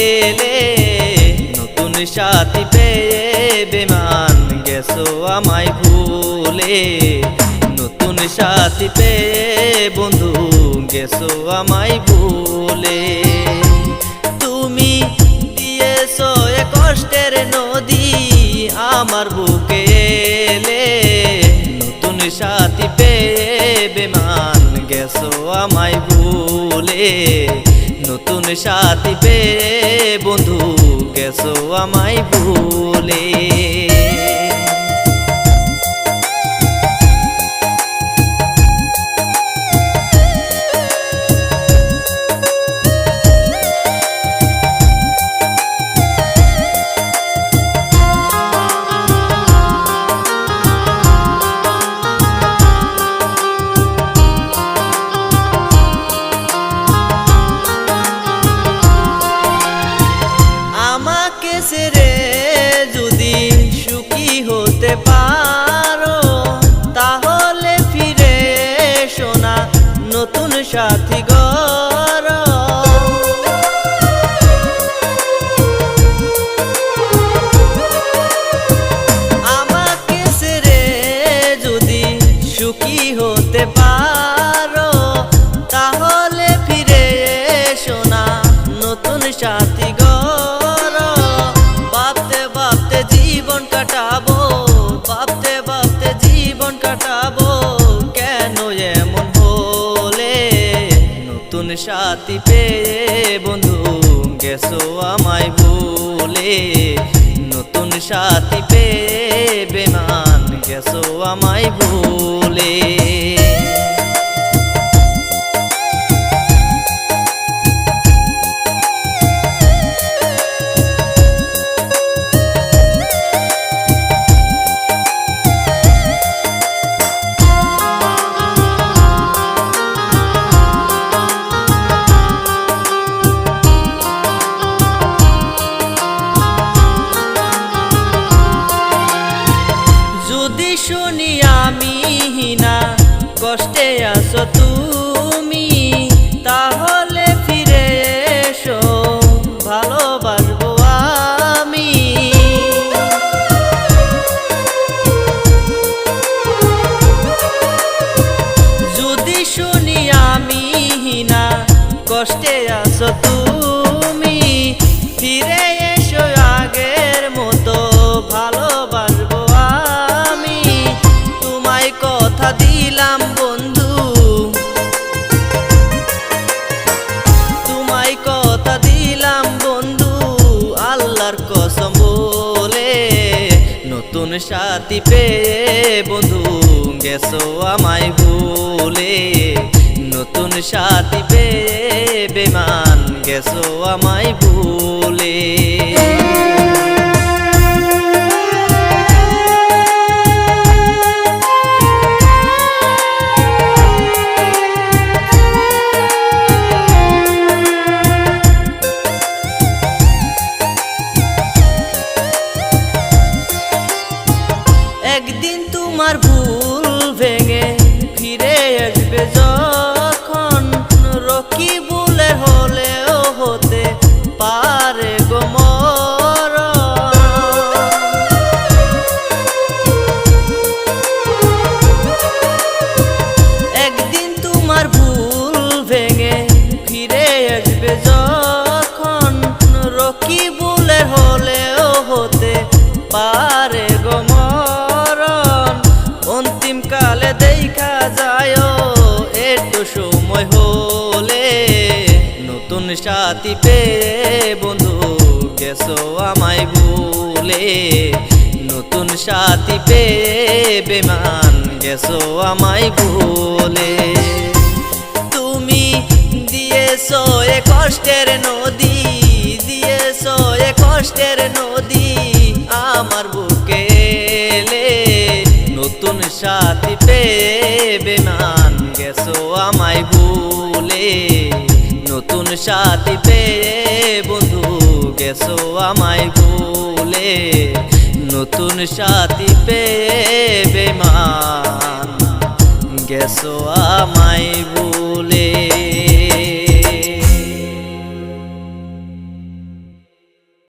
এলে নতুন সাথী পেয়ে বেমান গেছো আমায় ভুলে নতুন সাথী পেয়ে বন্ধু গেছো আমায় ভুলে তুমি দিয়েছো এ কষ্টের নদী আমার বুকে এলে নতুন সাথী পেয়ে বেমান গেছো আমায় ভুলে নতুন সাথী পেয়ে বন্ধু গেছো আমায় ভুলে ছেড়ে যদি সুখী হতে পারো তাহলে ফিরে এসো না নতুন সাথী গড়ো আমাকে ছেড়ে যদি সুখী হতে পারো তাহলে ফিরে এসো না নতুন সাথী নতুন সাথী পেয়ে বন্ধু গেছো আমায় ভুলে নতুন সাথী পেয়ে বেমান গেছো আমায় ভুলে শুনি আমি না কষ্টে আছো তুমি তাহলে ফিরে এসো ভালোবাসবো আমি যদি শুনি আমি না কষ্টে আছো তুমি ফিরে এসো আগের মতো ভালোবাসবো কথা দিলাম বন্ধু তোমায় কথা দিলাম বন্ধু আল্লাহর কসম বলে নতুন সাথী পেয়ে বন্ধু গেছো আমায় ভুলে নতুন সাথী পেয়ে বেমান গেছো আমায় ভুলে একদিন তোমার ভুল ভেঙে ফিরে আসবে যখন রকিবুলের হলেও হতে পারে গো মরণ একদিন তোমার ভুল ভেঙে ফিরে আসবে যখন রকিবুলের হলেও হতে পারে গো কালে দেখা যায় একটু সময় হলে নতুন সাথী পেয়ে বন্ধু গেছো আমায় ভুলে নতুন সাথী পেয়ে বেমান গেছো আমায় ভুলে তুমি দিয়েছো এ কষ্টের নদী দিয়েছো এ কষ্টের নদী আমার বুকে এলে নতুন সাথী পেয়ে বেমান গেছো আমায় ভুলে নতুন সাথী পেয়ে বন্ধু গেছো আমায় ভুলে নতুন সাথী পেয়ে বেমান গেছো আমায় ভুলে।